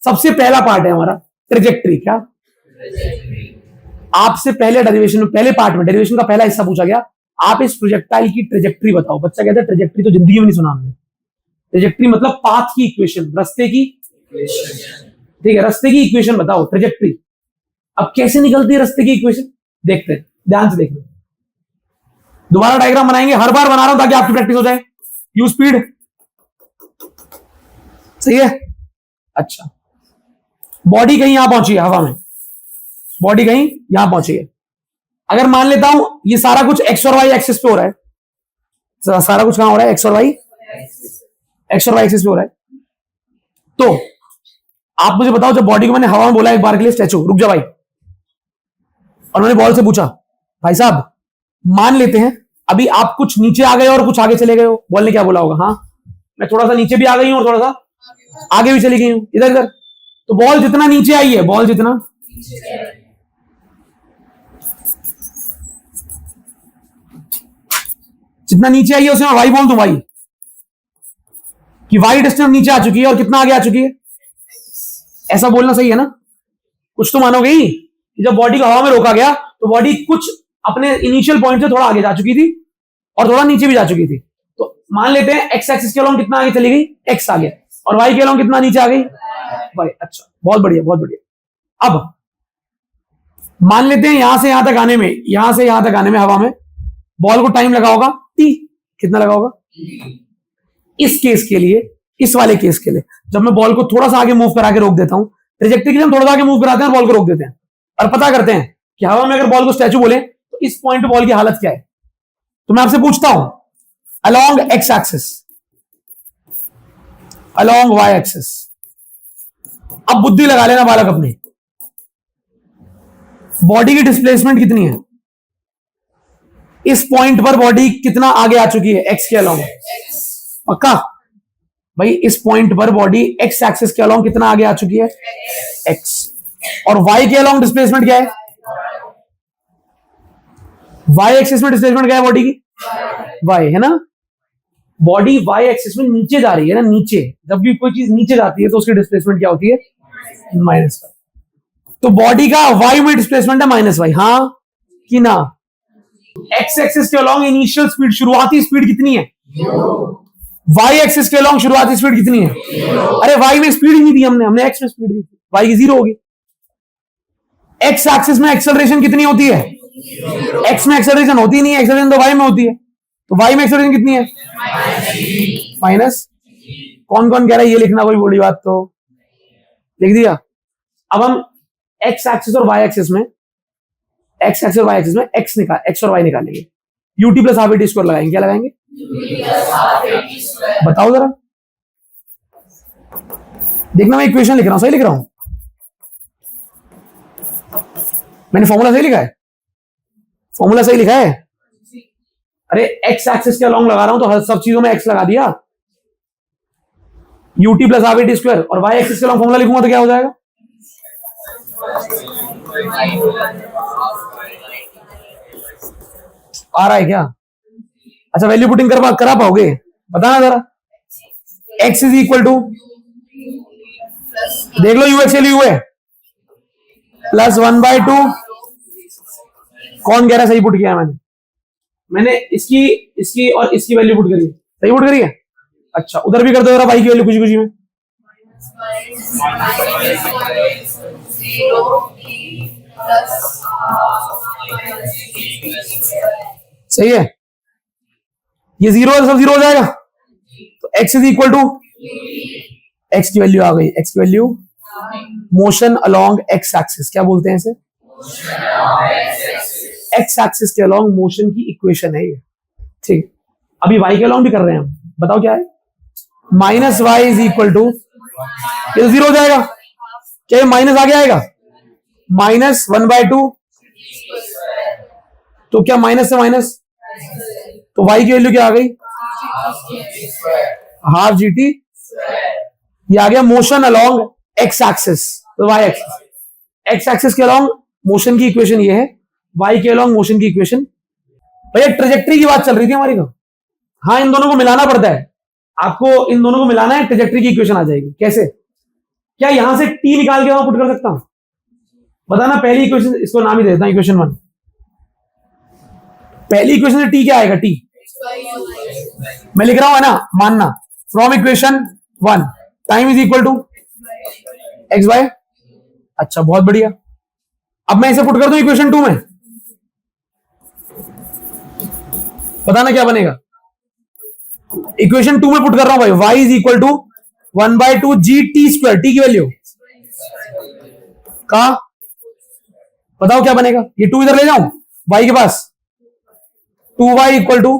सबसे पहला पार्ट है हमारा ट्रेजेक्ट्री। क्या आपसे पहले डेरिवेशन में, पहले पार्ट में डेरिवेशन का पहला हिस्सा पूछा गया, आप इस प्रोजेक्टाइल की ट्रेजेक्ट्री बताओ। बच्चा कहता है ट्रेजेक्ट्री तो जिंदगी में नहीं सुना हमने। ट्रेजेक्ट्री मतलब पाथ की इक्वेशन, रास्ते की, ठीक है, रास्ते की इक्वेशन बताओ ट्रेजेक्ट्री। अब कैसे निकलती है रास्ते की इक्वेशन, देखते हैं, ध्यान से देखना। दोबारा डायग्राम बनाएंगे, हर बार बना रहा हूं ताकि आपकी प्रैक्टिस हो जाए। यू स्पीड, सही है। अच्छा, बॉडी कहीं यहां पहुंची है हवा में, बॉडी कहीं यहां पहुंची है। अगर मान लेता हूं ये सारा कुछ एक्स और वाई एक्सिस पे हो रहा है, सारा कुछ कहां हो रहा है, एक्स और वाई एक्सिस पे हो रहा है। तो आप मुझे बताओ, जब बॉडी को मैंने हवा में बोला एक बार के लिए स्टैचू रुक जा भाई, और मैंने बॉल से पूछा भाई साहब मान लेते हैं अभी आप कुछ नीचे आ गए और कुछ आगे चले गए हो, बॉल ने क्या बोला होगा, हाँ मैं थोड़ा सा नीचे भी आ गई हूं और थोड़ा सा आगे भी चली गई हूं, इधर इधर। तो बॉल जितना नीचे आई है, बॉल जितना नीचे आई है उसे मैं वाई बोल दूं, वाई कि वाई डिस्टेंस नीचे आ चुकी है और कितना आगे आ चुकी है, ऐसा बोलना सही है ना। कुछ तो मानोगे ही कि जब बॉडी को हवा में रोका गया तो बॉडी कुछ अपने इनिशियल पॉइंट से थोड़ा आगे जा चुकी थी और थोड़ा नीचे भी जा चुकी थी। तो मान लेते हैं एक्स एक्सिस के अलॉन्ग कितना आगे चली गई, एक्स आगे, और वाई के अलॉन्ग कितना नीचे आ गई, वाई। अच्छा, बहुत बढ़िया बहुत बढ़िया। अब मान लेते हैं यहां से यहां तक आने में, यहां से यहां तक आने में हवा में बॉल को टाइम लगा होगा टी, कितना लगा होगा। इस केस के लिए, इस वाले केस के लिए जब मैं बॉल को थोड़ा सा आगे मूव करा के रोक देता हूं, ट्रेजेक्टरी के लिए हम थोड़ा सा आगे मूव कराते हैं और बॉल को रोक देते हैं, और पता करते हैं कि हवा में अगर बॉल को स्टैचू बोले तो इस पॉइंट पे बॉल की हालत क्या है। तो मैं आपसे पूछता हूं along x axis, along y axis, अब बुद्धि लगा लेना बालक अपनी, बॉडी की डिस्प्लेसमेंट कितनी है, इस पॉइंट पर बॉडी कितना आगे आ चुकी है, एक्स के अलोंग, पक्का भाई इस पॉइंट पर बॉडी एक्स एक्सिस के अलोंग कितना आगे आ चुकी है, एक्स, और वाई के अलोंग डिस्प्लेसमेंट क्या है, वाई एक्सिस में डिस्प्लेसमेंट क्या है बॉडी की, वाई है ना। बॉडी वाई एक्सिस में नीचे जा रही है ना, नीचे, जब भी कोई चीज नीचे जाती है तो उसकी डिस्प्लेसमेंट क्या होती है, माइनस वाई। तो बॉडी का वाई में डिस्प्लेसमेंट है माइनस वाई, हाँ कि ना। एक्स एक्सिस के अलोंग इनिशियल स्पीड, शुरुआती स्पीड कितनी है, वाई एक्सिस के अलोंग शुरुआती स्पीड कितनी है, अरे वाई में स्पीड ही नहीं दी हमने एक्स में स्पीड दी, वाई की जीरो होगी। एक्स एक्सिस में एक्सेलरेशन कितनी होती है, एक्स में एक्सेलरेशन होती नहीं है, एक्सेलरेशन तो वाई में होती है, तो वाई में एक्सेलरेशन कितनी है, माइनस। कौन कौन कह रहा है ये लिखना, कोई बड़ी बात तो लिख दिया। अब हम एक्स एक्सिस और वाई एक्सिस में, एक्स एक्सिस और वाई एक्सिस में एक्स और वाई निकालेंगे, UT plus half A T square लगाएंगे, क्या लगाएंगे बताओ जरा, देखना मैं इक्वेशन लिख रहा हूं, सही लिख रहा हूं, मैंने फॉर्मूला सही लिखा है, फॉर्मूला सही लिखा है। अरे एक्स एक्सिस के अलोंग लगा रहा हूं तो हर सब चीजों में एक्स लगा दिया, UT plus half A T square, और वाई एक्सिस के अलोंग फॉर्मूला लिखूंगा तो क्या हो जाएगा, आ रहा है क्या, अच्छा वैल्यू पुटिंग करा पाओगे, बताना जरा। एक्स इज इक्वल टू, देख लो यू एक्स एल यू है प्लस 1/2, कौन कह रहा है सही पुट किया मैंने इसकी और इसकी वैल्यू पुट करी, सही पुट करी है। अच्छा उधर भी कर दो जरा, भाई की वैल्यू खुशी खुशी में, सही है, ये जीरो सब जीरो हो जाएगा, तो x is equal to, x की वैल्यू आ गई, एक्स की value motion along x axis, क्या बोलते हैं इसे, एक्स एक्सिस के अलोंग मोशन की इक्वेशन है ये, ठीक। अभी वाई के अलोंग भी कर रहे हैं हम, बताओ क्या है, minus y is equal to, ये जीरो हो जाएगा, क्या ये माइनस आगे आएगा, माइनस 1/2, तो क्या माइनस से माइनस, तो वाई की वैल्यू क्या आ गई, हाफ जी टी, ये आ गया मोशन अलोंग एक्स एक्सिस, तो वाई एक्सिस, एक्स एक्सिस के अलोंग मोशन की इक्वेशन ये है, वाई के अलोंग मोशन की इक्वेशन। भैया ट्रेजेक्ट्री की बात चल रही थी हमारी तो, हाँ इन दोनों को मिलाना पड़ता है, आपको इन दोनों को मिलाना है, ट्रेजेक्ट्री की इक्वेशन आ जाएगी। कैसे? क्या यहां से टी निकाल के वहां पुट कर सकता हूं? बताना। पहली इक्वेशन, इसको नाम ही दे देता हूं इक्वेशन 1। पहली इक्वेशन से टी क्या आएगा? टी मैं लिख रहा हूं, है ना, मानना। From equation 1 time is equal to x y. अच्छा, बहुत बढ़िया। अब मैं इसे पुट कर दूं इक्वेशन 2 में, बताना क्या बनेगा। इक्वेशन 2 में पुट कर रहा हूं भाई, y is equal to 1/2 g t square. T की वैल्यू का बताओ क्या बनेगा। ये 2 इधर ले जाऊं वाई के पास, 2y equal to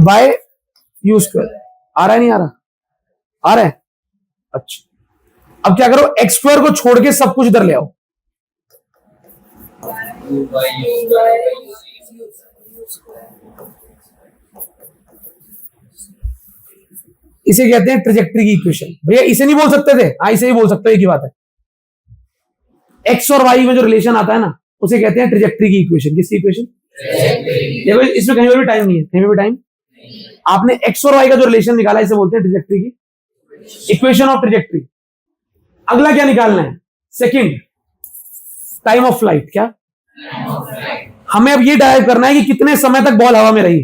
by U square. आ रहा है नहीं आ रहा? आ रहा है। अच्छा, अब क्या करो, एक्स स्क्वायर को छोड़ के सब कुछ इधर ले आओ। इसे कहते हैं ट्रेजेक्ट्री की इक्वेशन। भैया इसे नहीं बोल सकते थे? हाँ, इसे ही बोल सकते हो, एक ही बात है। एक्स और वाई में जो रिलेशन आता है ना, उसे कहते हैं ट्रेजेक्ट्री की इक्वेशन। किसकी इक्वेशन? देखो, इसमें कहीं पर भी टाइम नहीं है, कहीं पर भी टाइम। आपने एक्स और वाई का जो रिलेशन निकाला, इसे बोलते हैं ट्रेजेक्ट्री की इक्वेशन ऑफ ट्रेजेक्ट्री। अगला क्या निकालना है? Second, time of flight. क्या हमें अब ये डाइव करना है कि कितने समय तक बॉल हवा में रही।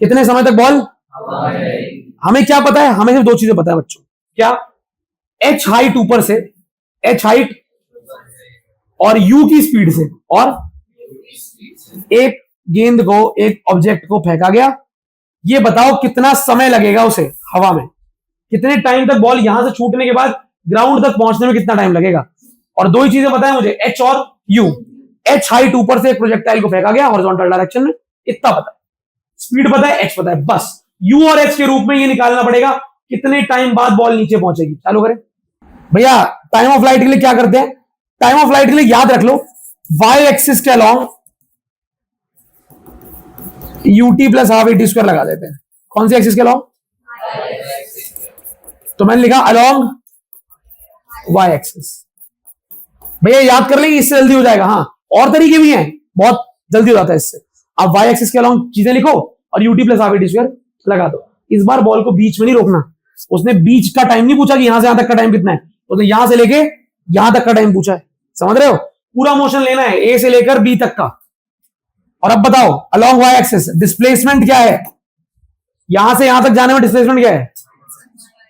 कितने समय तक बॉल हमें क्या पता है? हमें सिर्फ 2 चीजें पता है बच्चों। क्या? एच हाइट ऊपर से, एच हाइट और यू की स्पीड से, और एक गेंद को, एक ऑब्जेक्ट को फेंका गया। ये बताओ कितना समय लगेगा उसे हवा में, कितने टाइम तक बॉल यहां से छूटने के बाद ग्राउंड तक पहुंचने में कितना टाइम लगेगा। और 2 ही चीजें पता है मुझे, एच और यू। एच हाइट ऊपर से एक प्रोजेक्टाइल को फेंका गया हॉरिजॉन्टल डायरेक्शन में, इतना पता है। स्पीड पता है, एच पता है, बस। यू और एच के रूप में ये निकालना पड़ेगा कितने टाइम बाद बॉल नीचे पहुंचेगी। चालू करें भैया। टाइम ऑफ फ्लाइट के लिए क्या करते हैं? टाइम ऑफ फ्लाइट के लिए याद रख लो, वाई एक्सिस के along UT plus half a t square लगा देते हैं। कौन सी एक्सिस के अलॉन्ग? तो मैंने लिखा अलॉन्ग वाई एक्सिस। भैया याद कर लेंगे, इससे जल्दी हो जाएगा। हाँ, और तरीके भी हैं, बहुत जल्दी हो जाता है इससे। आप वाई एक्सिस के अलॉन्ग चीजें लिखो और UT plus half a t square लगा दो। इस बार बॉल को बीच में नहीं रोकना। उसने बीच का टाइम नहीं पूछा कि यहां से यहां तक का टाइम कितना है, उसने यहां से लेके यहां तक का टाइम पूछा है। समझ रहे हो? पूरा मोशन लेना है, ए से लेकर बी तक का। और अब बताओ, अलॉन्ग वाई एक्सिस डिस्प्लेसमेंट क्या है? यहां से यहां तक जाने में डिस्प्लेसमेंट क्या है?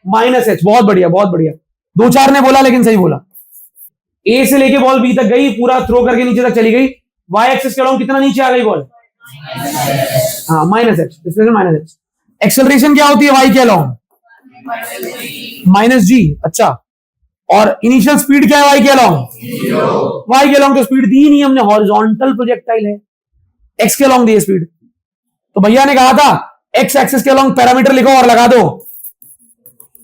Minus H. बहुत बढ़िया, बहुत बढ़िया। 2-4 ने बोला लेकिन सही बोला। ए से लेके बॉल बी तक गई, पूरा थ्रो करके नीचे तक चली गई। वाई एक्सिस के अलॉन्ग कितना नीचे आ गई बॉल? हाँ, minus H, displacement minus h. Acceleration क्या होती है वाई के अलॉन्ग? माइनस जी। अच्छा, और इनिशियल स्पीड क्या है वाई के अलॉन्ग? वाई के अलॉन्ग तो स्पीड दी नहीं हमने, हॉरिजॉन्टल प्रोजेक्टाइल है। एक्स के अलॉन्ग दी स्पीड। तो भैया ने कहा था एक्स एक्सिस के अलॉन्ग पैरामीटर लिखो और लगा दो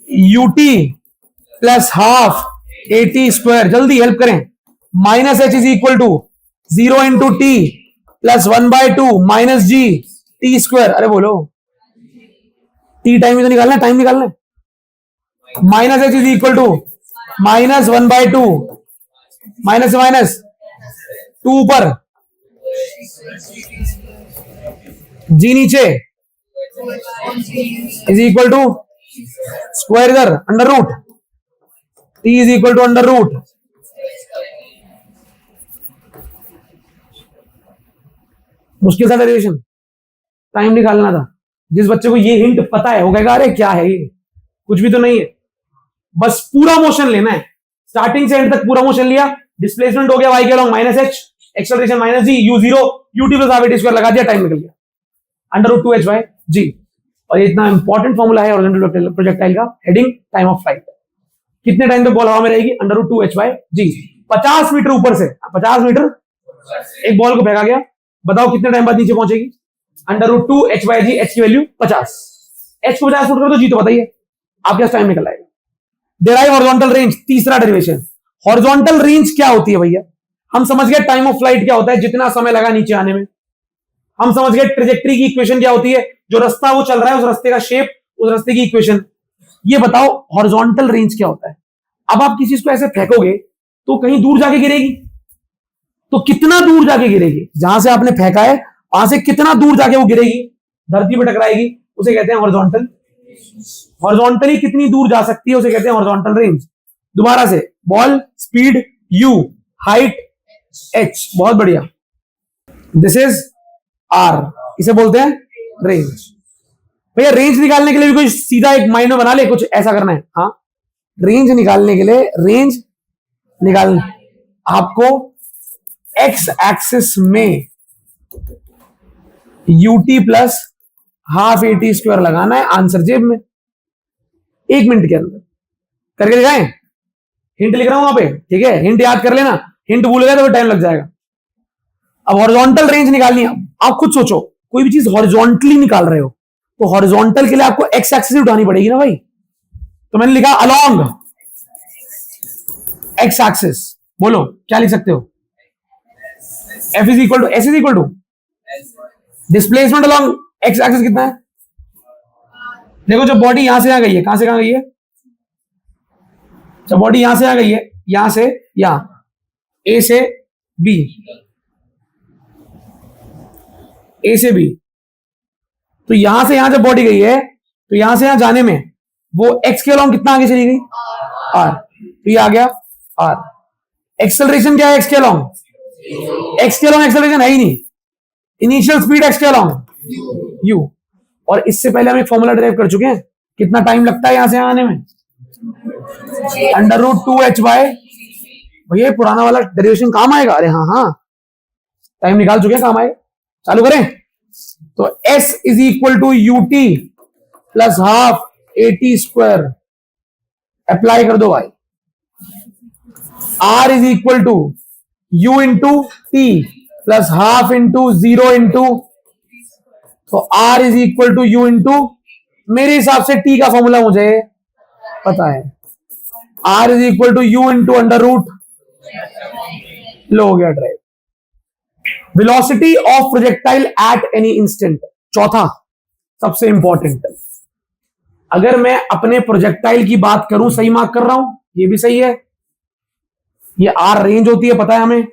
u t plus half a t square. जल्दी हेल्प करें। Minus h is equal to 0 into t plus 1/2 minus g t square. अरे बोलो, टी टाइम ही तो निकालना है, टाइम निकालना है। Minus h is equal to minus 1/2 minus minus 2 ऊपर जी नीचे इज इक्वल टू स्क्वायर इधर under root t is equal to under root. मुश्किल था डेरिवेशन, टाइम निकालना था। जिस बच्चे को ये हिंट पता है वो कहेगा अरे क्या है ये, कुछ भी तो नहीं है। बस पूरा मोशन लेना है, स्टार्टिंग से एंड तक पूरा मोशन लिया। डिस्प्लेसमेंट हो गया वाई के along minus h, acceleration minus g, u 0, u t plus half a t square लगा दिया, टाइम निकल गया अंडर रूट 2h बाय जी। और इतना इंपॉर्टेंट फॉर्मूला है हॉरिजॉन्टल प्रोजेक्टाइल का, हेडिंग टाइम ऑफ फ्लाइट। कितने टाइम तक बॉल हवा में रहेगी? अंडर रूट 2h बाय जी। 50 मीटर ऊपर से, 50 मीटर एक बॉल को फेंका गया, बताओ कितने टाइम बाद नीचे पहुंचेगी? अंडर रूट 2h बाय जी। एच की वैल्यू 50, एच को 50 फुट कर दो जी, तो बताइए आप क्या टाइम निकल आएगा। डेराइव हॉरिजॉन्टल रेंज, तीसरा डेरिवेशन। हॉरिजॉन्टल रेंज क्या होती है भैया? हम समझ गए टाइम ऑफ फ्लाइट क्या होता है, जितना समय लगा नीचे आने में। हम समझ गए ट्रेजेक्ट्री की इक्वेशन क्या होती है, जो रास्ता वो चल रहा है उस रास्ते का शेप, उस रास्ते की इक्वेशन। ये बताओ हॉरिजॉन्टल रेंज क्या होता है? अब आप किसी चीज को ऐसे फेंकोगे तो कहीं दूर जाके गिरेगी, तो कितना दूर जाके गिरेगी? जहां से आपने फेंका है वहां से कितना दूर जाके वो गिरेगी? धरती पर टकराएगी। उसे कहते हैं हॉरिजॉन्टल। हॉरिजॉन्टली कितनी दूर जा सकती है उसे कहते हैं हॉरिजॉन्टल रेंज। दोबारा से, ball speed u, height h, बहुत बढ़िया, दिस इज r, इसे बोलते हैं रेंज। भैया रेंज निकालने के लिए भी कोई सीधा एक माइंड में बना ले, कुछ ऐसा करना है। हाँ, रेंज निकालने के लिए, रेंज निकालने आपको एक्स एक्सिस में ut plus half at square लगाना है, आंसर जेब में 1 मिनट के अंदर करके दिखाएं। हिंट लिख रहा हूं वहां पे, ठीक है, हिंट याद कर लेना, हिंट भूल गए तो टाइम लग जाएगा। अब हॉरिजॉन्टल रेंज निकालनी है, आप खुद सोचो, कोई भी चीज हॉरिजॉन्टली निकाल रहे हो तो हॉरिजॉन्टल के लिए आपको एक्स एक्सिस उठानी पड़ेगी ना भाई। तो मैंने लिखा अलोंग एक्स एक्सिस, बोलो क्या लिख सकते हो? F is equal to, s is equal to displacement along x axis कितना है? देखो जब बॉडी यहां से यहां गई है, कहां से कहां गई है? जब बॉडी यहां से यहां गई है, यहां से यहां, ए से बी, ए से बी, तो यहां से यहां जब बॉडी गई है तो यहां से यहां जाने में वो एक्स के अलोंग कितना आगे चली गई? आर, तो ये आ गया आर। एक्सेलरेशन क्या है एक्स के अलोंग? एक्स के अलोंग एक्सेलरेशन है ही नहीं, इनिशियल स्पीड एक्स के अलोंग यू। और इससे पहले हम एक फॉर्मूला ड्राइव कर चुके हैं, कितना टाइम लगता है यहां से आने में? √2h बाय, भैया पुराना वाला डेरिवेशन काम आएगा? अरे हाँ हाँ, टाइम निकाल चुके हैं, काम आएगा। चालू करें तो s is equal to ut plus half at square, apply कर दो भाई। r is equal to u into t plus half into 0 into, तो r is equal to u into, मेरे हिसाब से t का फॉर्मूला मुझे पता है, r is equal to u into under root, लो हो गया derive. Velocity of projectile at any instant, चौथा सबसे इंपॉर्टेंट। अगर मैं अपने प्रोजेक्टाइल की बात करूं, सही मार्क कर रहा हूं, ये भी सही है, ये आर रेंज होती है पता है हमें,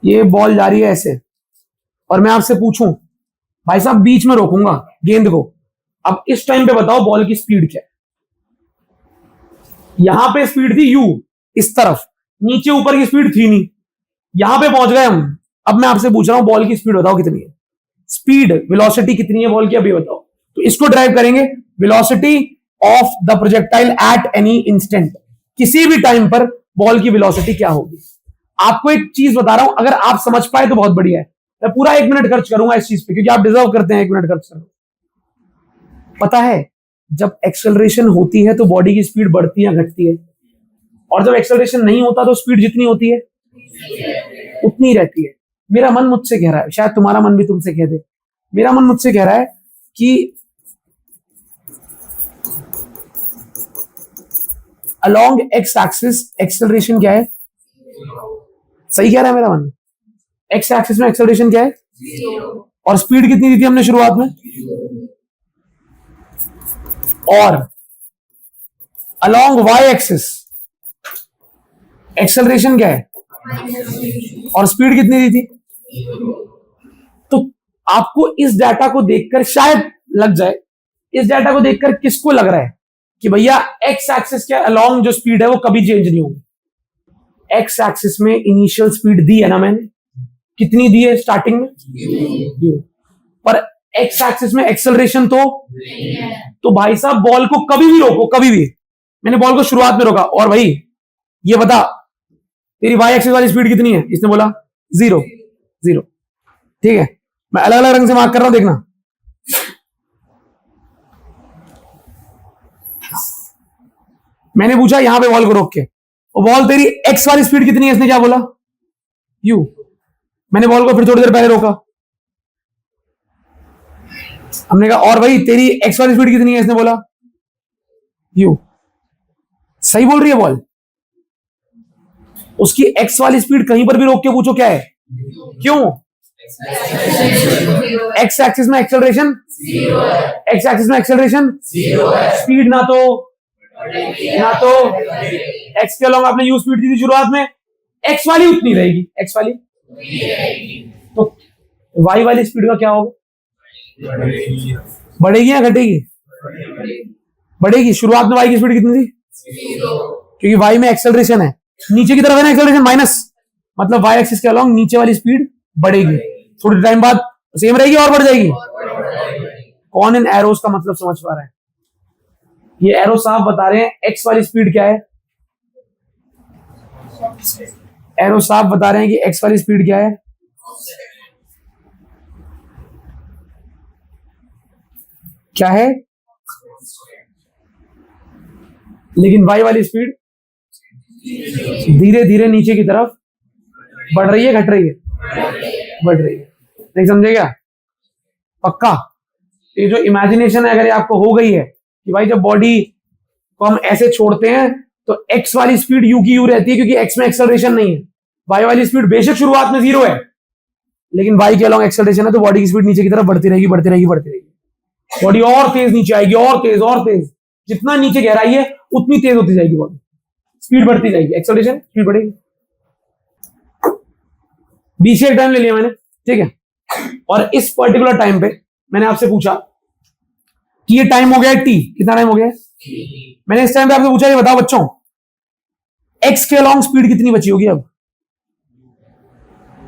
ये बॉल जा रही है ऐसे, और मैं आपसे पूछूं भाई साहब बीच में रोकूंगा गेंद को, अब इस टाइम पे बताओ बॉल की स्पीड क्या है? यहां पे स्पीड थी u, इस तरफ, नीचे ऊपर की स्पीड थी नहीं, यहां पे पहुंच गए हम। अब मैं आपसे पूछ रहा हूं बॉल की स्पीड बताओ कितनी है? स्पीड, वेलोसिटी कितनी है बॉल की, अभी बताओ। तो इसको ड्राइव करेंगे, velocity of the projectile at any instant, किसी भी टाइम पर बॉल की वेलोसिटी क्या होगी। आपको एक चीज बता रहा हूं, अगर आप समझ पाए तो बहुत बढ़िया है, मैं पूरा 1 मिनट खर्च करूंगा इस चीज पे, क्योंकि आप डिजर्व करते हैं 1 मिनट खर्च करना। पता है जब एक्सेलरेशन होती है तो बॉडी की स्पीड बढ़ती है घटती है, और जब एक्सेलरेशन नहीं होता तो स्पीड जितनी होती है उतनी रहती है। मेरा मन मुझसे कह रहा है, शायद तुम्हारा मन भी तुमसे कह दे, मेरा मन मुझसे कह रहा है कि अलोंग एक्स एक्सिस एक्सेलरेशन क्या है? सही कह रहा है मेरा मन, एक्स एक्सिस में एक्सेलरेशन क्या है? और स्पीड कितनी दी थी हमने शुरुआत में? और अलोंग वाई एक्सिस एक्सेलरेशन क्या है? और स्पीड कितनी दी थी? तो आपको इस डाटा को देखकर शायद लग जाए, इस डाटा को देखकर किसको लग रहा है कि भैया एक्स एक्सिस के अलोंग जो स्पीड है वो कभी चेंज नहीं होगी। एक्स एक्सिस में इनिशियल स्पीड दी है ना मैंने, कितनी दी है स्टार्टिंग में? पर एक्स एक्सिस में एक्सेलरेशन तो भाई साहब बॉल को कभी भी रोको, कभी भी, मैंने बॉल को शुरुआत में रोका, और भाई ये बता तेरी वाई एक्सिस वाली स्पीड कितनी है? इसने बोला 0, ठीक है, मैं अलग अलग रंग से मार्क कर रहा हूं, देखना। मैंने पूछा यहां पे बॉल को रोक के, और बॉल तेरी एक्स वाली स्पीड कितनी है? इसने क्या बोला? u। मैंने बॉल को फिर थोड़ी देर पहले रोका, हमने कहा और भाई तेरी एक्स वाली स्पीड कितनी है? इसने बोला u। सही बोल रही है बॉल, उसकी एक्स वाली स्पीड कहीं पर भी रोक के पूछो क्या है, क्यों? एक्स एक्सिस में एक्सेलरेशन, एक्स एक्सिस में एक्सेलरेशन, स्पीड ना तो एक्स के अलोंग आपने यू स्पीड दी थी शुरुआत में, एक्स वाली उतनी रहेगी, एक्स वाली, तो वाई वाली स्पीड का क्या होगा? बढ़ेगी या घटेगी? बढ़ेगी। शुरुआत में y की स्पीड कितनी थी? क्योंकि y में एक्सेलरेशन है, नीचे की तरफ है ना एक्सेलरेशन माइनस, मतलब y एक्सिस के अलोंग नीचे वाली स्पीड बढ़ेगी, थोड़ी टाइम बाद सेम रहेगी और बढ़ जाएगी। कौन इन एरोस का मतलब समझ पा रहा है? ये एरो साफ बता रहे हैं x वाली स्पीड क्या है। एरो साफ बता रहे हैं कि x वाली स्पीड क्या है। क्या है? लेकिन y वाली स्पीड धीरे धीरे नीचे की तरफ बढ़ रही है, घट रही है? बढ़ रही है। नहीं समझे क्या? पक्का? ये जो इमेजिनेशन है अगर ये आपको हो गई है कि भाई जब बॉडी को हम ऐसे छोड़ते हैं तो x वाली स्पीड u की u रहती है क्योंकि x में एक्सेलरेशन नहीं है, y वाली स्पीड बेशक शुरुआत में 0 है लेकिन y के अलोंग एक्सेलरेशन है, तो बॉडी की स्पीड नीचे की तरफ बढ़ती रहेगी, बढ़ती रहेगी, बढ़ती रहेगी। बॉडी और तेज नीचे आएगी, और तेज और तेज, जितना नीचे गहराई है उतनी तेज होती जाएगी बॉडी, स्पीड बढ़ती जाएगी, एक्सेलरेशन स्पीड बढ़ेगी। बीच एक टाइम ले लिया मैंने, ठीक है, और इस पर्टिकुलर टाइम पे मैंने आपसे पूछा कि ये टाइम हो गया है t, कितना टाइम हो गया है? मैंने इस टाइम पे आपसे पूछा ये बताओ बच्चों x के अलोंग स्पीड कितनी बची होगी अब?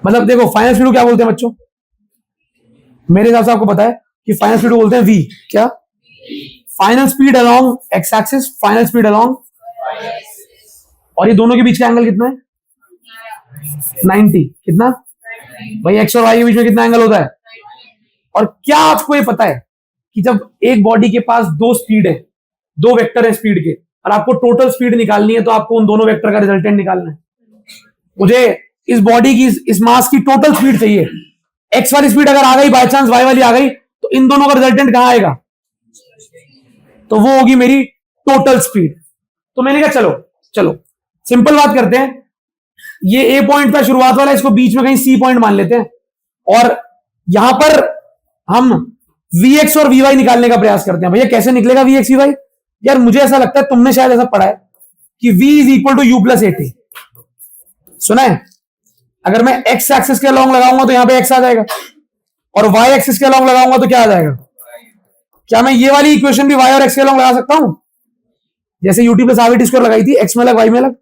मतलब देखो फाइनल स्पीड को क्या बोलते हैं बच्चों? मेरे हिसाब से आपको पता है कि फाइनल स्पीड को बोलते हैं v। क्या? Final speed along x axis, final speed along, और ये दोनों के बीच का एंगल कितना है? 90। कितना भाई? x और y के बीच में कितना एंगल होता है? और क्या आपको ये पता है कि जब एक बॉडी के पास दो स्पीड है, दो वेक्टर है स्पीड के, और आपको टोटल स्पीड निकालनी है तो आपको उन दोनों वेक्टर का रिजल्टेंट निकालना है। मुझे इस बॉडी की, इस मास की टोटल स्पीड चाहिए। एक्स वाली स्पीड अगर आ गई, बाय चांस वाई वाली आ गई, तो इन दोनों का रिजल्टेंट कहां आएगा? तो वो होगी मेरी टोटल स्पीड। तो मैंने कहा चलो चलो सिंपल बात करते हैं, ये ए पॉइंट पे शुरुआत वाला, इसको बीच में कहीं सी पॉइंट मान लेते हैं, और यहां पर हम Vx और Vy निकालने का प्रयास करते हैं। भैया कैसे निकलेगा Vx Vy? यार मुझे ऐसा लगता है, तुमने शायद ऐसा पढ़ा है कि V is equal to u plus a t. सुना है? अगर मैं x एक्सिस के अलोंग लगाऊंगा तो यहां पे x आ जाएगा, और y एक्सिस के अलोंग लगाऊंगा तो क्या आ जाएगा? क्या मैं ये वाली इक्वेशन भी y और x के अलोंग लगा सकता हूं? जैसे यूटी प्लस आर स्क्वायर लगाई थी, x में अलग y में अलग,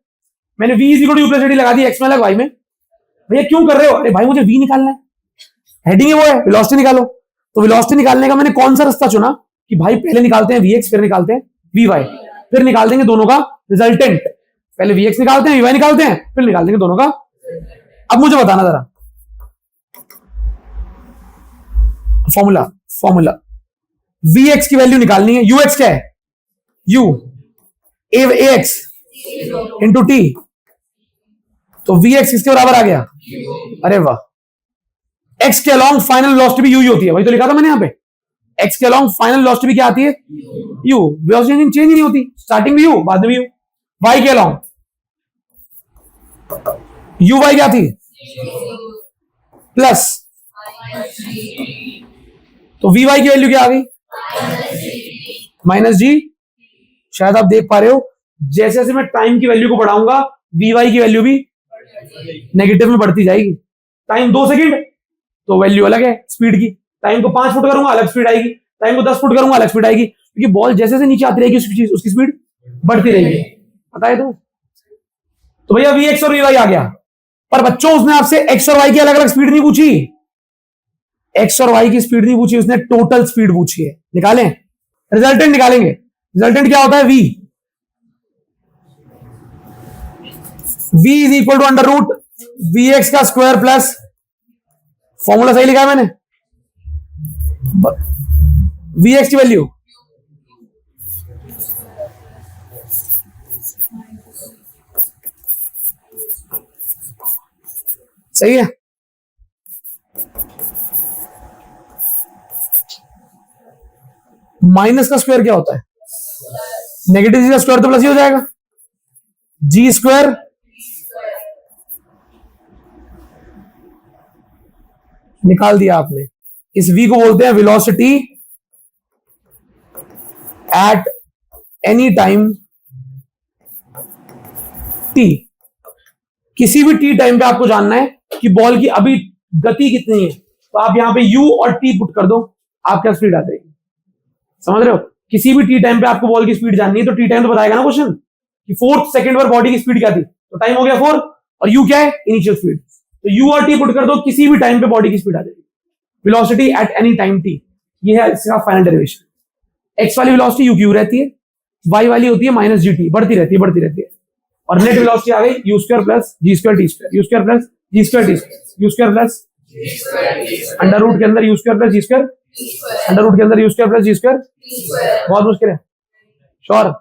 मैंने v is equal to u plus a t लगा दी, x में अलग y में। भैया क्यों कर रहे हो? अरे भाई मुझे v निकालना है, हेडिंग है वो है वेलोसिटी निकालो। तो वेलोसिटी निकालने का मैंने कौन सा रास्ता चुना कि भाई पहले निकालते हैं Vx, फिर निकालते हैं Vy, फिर निकाल देंगे दोनों का रिजल्टेंट। पहले Vx निकालते हैं, Vy निकालते हैं, फिर निकाल देंगे दोनों का। अब मुझे बताना जरा फॉर्मूला Vx की वैल्यू निकालनी है। Ux क्या है? U ax इंटू टी, तो Vx किसके बराबर आ गया? अरे वाह, x के अलोंग फाइनल वेलोसिटी भी u ही होती है, वही तो लिखा था मैंने यहाँ पे। x के अलोंग फाइनल वेलोसिटी भी क्या आती है? u। वेलोसिटी चेंज ही नहीं होती, स्टार्टिंग में u, बाद में u। y के अलोंग uy क्या थी? प्लस, तो vy की वैल्यू क्या आ गई? माइनस जी। शायद आप देख पा रहे हो, जैसे जैसे मैं टाइम की वैल्यू को बढ़ाऊंगा vy की वैल्यू भी नेगेटिव में बढ़ती जाएगी। टाइम 2 सेकंड तो वैल्यू अलग है स्पीड की, टाइम को 5 फुट करूंगा अलग स्पीड आएगी, टाइम को 10 फुट करूंगा अलग स्पीड आएगी, क्योंकि बॉल जैसे जैसे नीचे आती रहेगी उसकी स्पीड बढ़ती रहेगी। पता है तो भैया Vx और Vy आ गया। पर बच्चों उसने आपसे x और y की अलग अलग स्पीड नहीं पूछी, x और y की स्पीड नहीं पूछी, उसने टोटल स्पीड पूछी है। निकालें, रिजल्टेंट निकालेंगे। रिजल्टेंट क्या होता है? v is equal to under root Vx का स्क्वायर प्लस, फॉर्मूला सही लिखा है मैंने, Vx की वैल्यू सही है। माइनस का स्क्वायर क्या होता है? नेगेटिव जी का स्क्वायर तो प्लस ही हो जाएगा, जी स्क्वायर निकाल दिया आपने। इस v को बोलते हैं velocity at any time t। किसी भी t टाइम पे आपको जानना है कि बॉल की अभी गति कितनी है, तो आप यहां पे u और t पुट कर दो, आपका स्पीड आ जाएगी। समझ रहे हो? किसी भी टी टाइम पे आपको बॉल की स्पीड जाननी है तो टी टाइम तो बताएगा ना क्वेश्चन कि 4th सेकंड पर बॉडी की स्पीड क्या थी, तो टाइम हो गया 4 और यू क्या है, इनिशियल स्पीड। तो यू और टी पुट कर दो, किसी भी टाइम पे बॉडी की स्पीड आ जाएगी, velocity at any time T. ये है इसका फाइनल डेरिवेशन। एक्स वाली वेलोसिटी यू क्यू रहती है, वाई वाली होती है माइनस जी टी, बढ़ती रहती है। और नेट वेलोसिटी आ गई u square plus g square t square, u square plus g square t square, u square plus under root के अंदर u square plus g square, under root के अंदर u square plus g square. बहुत मुश्किल है, sure?